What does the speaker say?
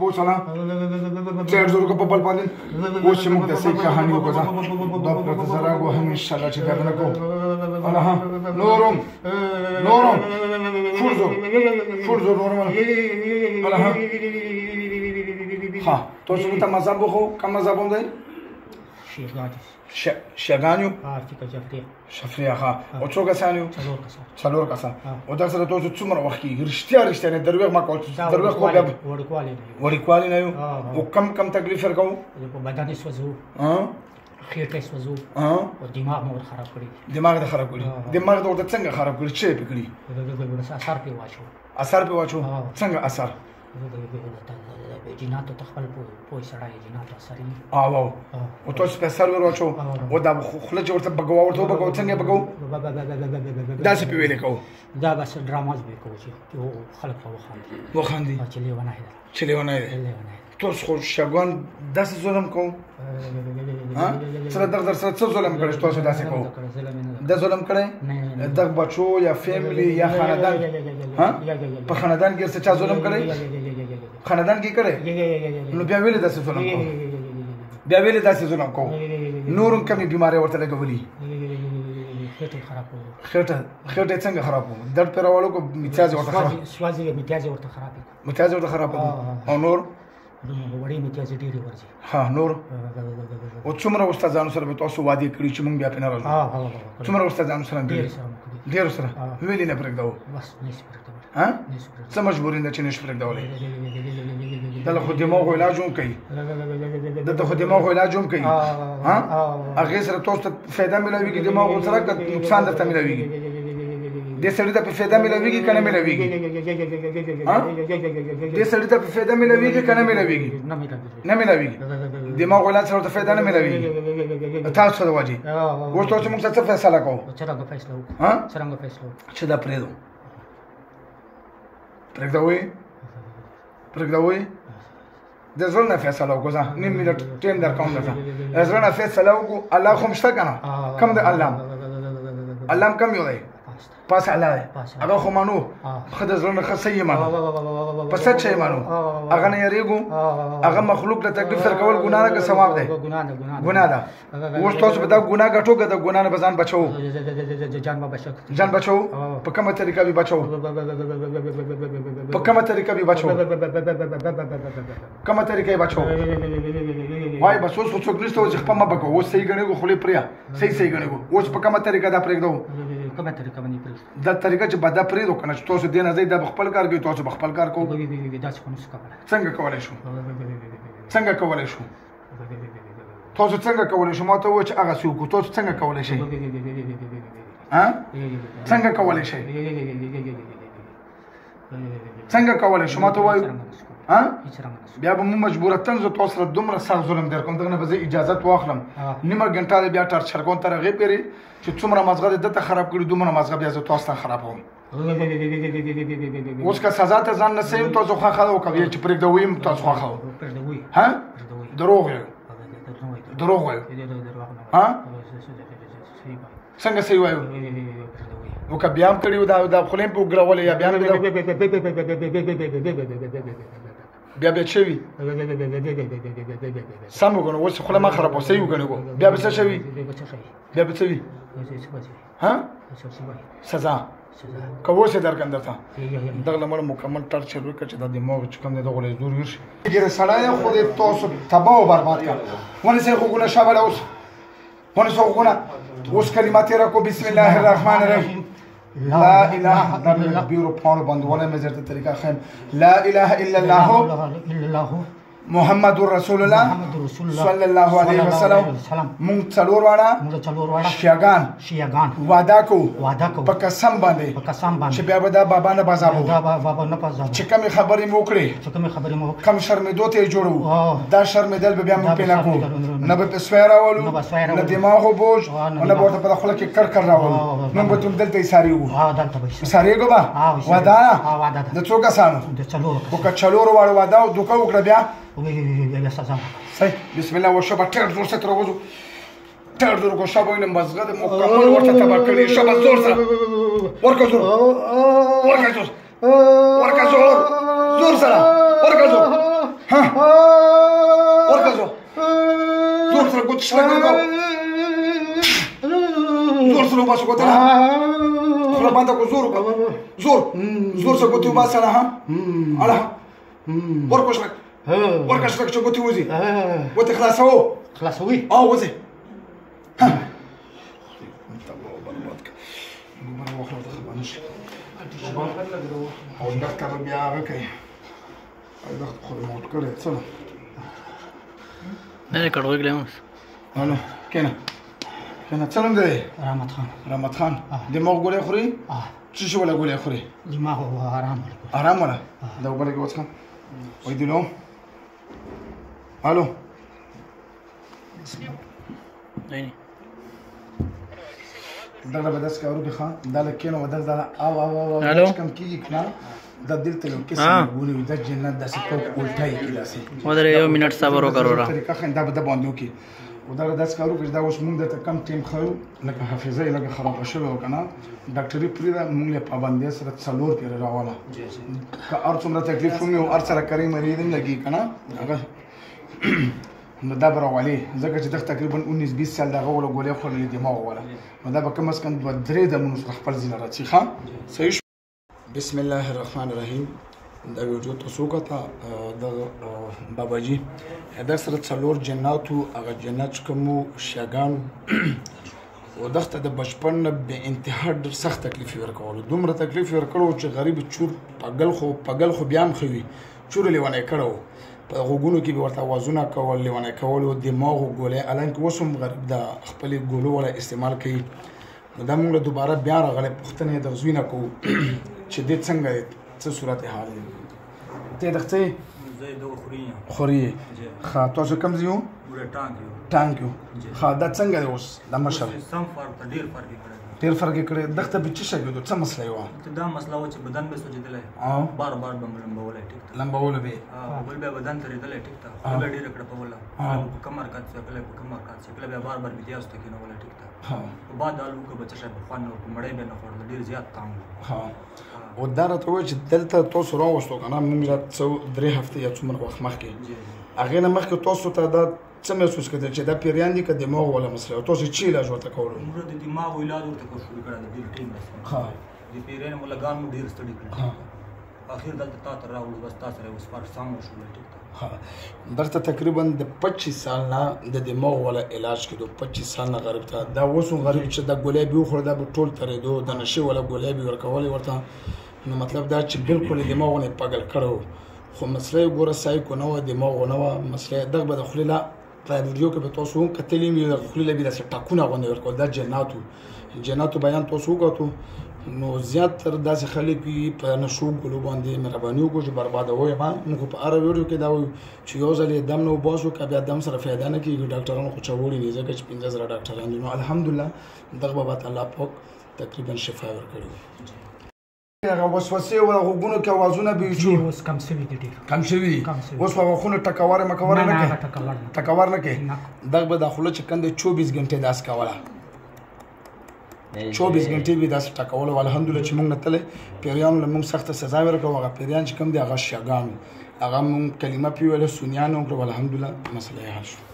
پوسلا 150 کو پپل پادین وہ شمک دسی کہانی کو ذا ڈاکٹر زرا کو ہم انشاءاللہ چکا بنا کو اللہ نورم فرزو نورم اللہ ہاں تو سمتا مذہب ہو کم مذہب ہوں دے شیعگانیو شفریہ ہاں او چو کسانیو چلور کسان او در سر تو چمر وقتی رشتیا نے درویغ ما کو درویغ کو بیاب وڑکوالی نیو او کم تکلیف رکھو بدن سوزو خیٹه سوزو دماغ مو خراب کړی دماغ د څنګه خراب کړی چې پکړي اثر په واچو څنګه اثر جنات تخفل پوي سړای جنات اثر او او تاسو په سر ورواچو او دا خله ورته بګو څنګه بګو دا څه په ویل کو دا بس ډراماز به کو چې خلک وخاندي چلی ونه تاسو خو شګون داسې ظلم کوم سره در سره څه ظلم کړی تاسو داسې کوم د ظلم کړی د بچو یا فیملی یا خاندان په خاندان کې څه ظلم کړی خاندان کې کړی نو بیا ویل داسې ظلم کوم بیا ویل داسې ظلم کوم نورم کمی بیماری ورته لګولي خیټه څنګه خراب کوم درد پیراوالو کو میتیاز ورته خراب سوازي میتیاز ورته خراب او نور وړي میتیاز ډیری ورځي ها نور او څومره استادانو سره به تاسو وادي کړی چې مونږ بیا پنه راځو څومره استادانو سره ډیر سره ویلې نه پرېږدو بس نشي پرېږدو ها څه مجبورین ده چې نشي پرېږدولې دله خو دماغ علاج هم کوي دته خو دماغ علاج هم کوي ها هغه سره تاسو ته فایده ملويږي دماغ سره که نقصان درته ملويږي دې سړی ته په فایده ملويږي کنه ملويږي ها دې سړی ته په فایده ملويږي کنه ملويږي نه ملويږي دماغ علاج سره ته فایده نه ملويږي تاسو سره واجی ورته چې موږ څه فیصله کوو څنګه فیصله وکړو ها څنګه فیصله چې دا پرېږدوي د زړه نه فیصله وکړو ځه نیم منټ ټیم در کوم درته د زړه نه فیصله وکړو الله خو مشته که نه کم دی الله هم کم یو دی پاس الله دی هغه خو منو ښه د زړه نه ښه صحیح منو په سچ یې منو هغه نه یېرېږو هغه مخلوق ته تکلیف درکول ګناه ده که ثواب دی ګناه ده اوس تاسو به دا ګناه ګټو که د ګناه نه به ځان بچو ځان بچو په کومه طریقه به بچو په کومه طریقه به بچو کومه طریقه بچو وای بس اوس څوک نشته چې خپل ما بکو اوس صحیح ګڼو خولې پریا صحیح ګڼو اوس په کومه طریقه دا پرېږدو کومه طریقه باندې پرېږدو دا طریقه چې بدا پرېږدو کنه چې تاسو دې نه ځئ دا خپل کار کوي تاسو خپل کار کوو داسې خو نشو کولی څنګه کولی شو تاسو څنګه کولی شو ما ته ووایه چې هغه څه وکړو تاسو څنګه کولی شئ څنګه کولی شئ څنګه کولی شو ما ته ووایو بیا به مو مجبورتن زه تاسو سره دومره سخت ظلم در کوم دغه نه به زه اجازت واخلم نیمه ګنټه دی بیا ټارچر کوم تر هغې پورې چې څومره مازغه دی دته خراب کړي دومره مازغه بیا زه تاسو ته خرابوم اوس که سزا ته ځان نه سیم تاسو خوښه وکړئ چې پرېږدوئ یم تاسو خوښه ها دروغ وایو ها څنګه صحیح وایو او که بیا هم کړي وو دا خولې په وګرولې یا بیا بیا شوي سم وګڼو اوس خوله ما خرابه صحیح وګڼو بیا به څه شوي بیا به څه وي ها سزا که اوس یې درکړم درته دغه لمړ مکمل ټارچر وکړه چې دا دماغ چې کوم دی دغه ولې زور ویښ ګیره سړی خو دې تاسو تباه و برباد کړه ونیسئ غوږونه شابله اوس ونیسئ غوږونه اوس کلمات یې راکړو بسم الله الرحمن الرحیم لا اله الا الله بیرو پاڼو باندې ولا مې درته طریقه خیم لا اله الا الله محمد رسول الله صلی الله علیه وسلم مونږ څلور واړه شیعګان وعده کوو په قسم باندې چې بیا به دا بابا نه بازابو چې کومې خبرې مو وکړې کوم شرمېدو ته یې جوړو دا شرمېدل به بیا موږ پې نه کوو نه به پې سوی راولو نه دماغو بوج نه به ورته په خوله کې کړ راولو موږ به ټول دلته ایسارېږو ایسارېږو به وعده د څو کسانو خو که څلورو واړو وعده او دوکه وکړه بیا صحیح بسم الله وشبه ټېر زور سره راوځو ټېر زور کو شبه وینم مزغه د مکمل ورته تباه کړي شبه زور سره ورکه زور سره ورکه زور ها ورکه زو زور سره ګوت شلګ ورکاو زور سره وباسو ګوت نه خپل باندې کو زور زور زور سره ګوت وباسه نه ها اړه ورکه شلګ ورکه شلګ چې ګوت وځي ګوت خلاصوي وځي ها او ډاکټر بیا هغه کوي دغه خو موټ کړی څه نه کړو ګلمس الو کینه څه نوم دی رحمت خان دماغ ګولې خوري څه شي ولا ګولې خوري دماغ آرام ولا دا وبله کې وڅخه وای دی نو الو نه دغه به داس کارو بخا دا لکینو ودل دا او کم کیږي کنه دا دلته یو کیسه ونی دا جنات داسې کو الټای کیلاسه مدر یو منټ صبر وکړو طریقه خنده به د باندې کی ودغه داس کارو کې دا اوس موږ د کم ټیم خو لکه حافظه لکه خراب شوی کنه ډاکټري پریدا موږ له پابندۍ سره څلور پیر راواله که ار څومره تکلیف مې او ار سره کریم مریض لګي کنه هغه نو دا براولي ځکه چې دغه تقریبا 19-20 سال دغه ولا ګولې خورلې دماغ ولا نو دا به کم از کم 2-3 د منو خپل ځینه راځي ښا صحیح بسم الله الرحمن الرحیم دا ویډیو تاسو کته د بابا جی دا سره څلور جناتو هغه جنات کوم شیاګان او دغه د بچپن به انتها ډېر سخت تکلیف ورکول دومره تکلیف ورکړو چې غریب چور پګل خو بیا هم خوي چور لیونه کړو په غوګونو کې به ورته आवाजونه کول لیونه کول او دماغ ګولې الان کې وسم غریب د خپل ګولو ولا استعمال کوي نو دا موږ دوباره بیا راغله پښتنه د زوینه کو چې دې څنګه څه صورت حال ته دغه زه دغه خوري خا تاسو کوم زیو ټانګ یو خا دا څنګه اوس د مشر سم فرق ډیر فرق کړي دغه به څه شګو څه مسله یو دا مسله و چې بدن به سوځیدل بار بمبول ټیک لمبول به بل به بدن ترېدل ټیک تا بل ډیر کړه په ولا کمر کات څکله به بار بیا ست کې نو ولا ټیک تا بعد دالو کې بچا شپ خوانو مړې به نه خورل ډیر زیات تام او دا راته و چې دلته تاسو راوستو کنه موږ څو 3 هفته یا څومره وخت مخکې هغه نه مخکې تاسو ته دا څه محسوس کړئ چې دا پیریان دي که دماغ ولا مسله تاسو چې علاج ورته کولو موږ د دماغ علاج ورته کوو شروع کړل د ټیم ها د پیریان مولا ګان مو ډیر ستړي کړل اخر دلته تا ته راوړل بس تاسو سره اوس فرق سم شو ټیک ها درته تقریبا د 25 سال نه د دماغ ولا علاج کړو 25 سال نه غریب ته دا وسو غریب چې د ګولې به خور دا ټول ترې دو د نشي ولا ګولې به ورکول ورته نو مطلب دا چې بالکل دماغ نه پاگل کړو خو مسله ګوره سای کو نو دماغ نو مسله دغه به خپل لا په ویډیو کې به تاسو کتلې مې د خپل لبي د ټاکونه غونډه ورکول دا جناتو بیان تاسو وکړو نو زیات تر داسې خلک په نشو ګلو باندې مهرباني وکړو چې برباد وای ما موږ په اړه ویډیو کې دا وایو چې یو ځل دم نو باسو کبه دم سره فایده نه کیږي ډاکټرانو خو چوړي نه ځکه چې 15000 ډاکټران دي نو الحمدلله دغه بابا الله پاک تقریبا شفا ورکړي هغه وسوسه او غوګونو کې आवाजونه به چې اوس کم شوی دي کم شوی اوس هغه خونه ټکوار نه کې دغه به داخله چې کنده 24 غنټه داس کاوله 24 غنټه به داس ټکول الحمدلله چې موږ نتله پیریان له موږ سخت سزا ورکړو هغه پیریان چې کم دي هغه شیاګان هغه موږ کلمه پیوله سنیانو کړو الحمدلله مسله حل شو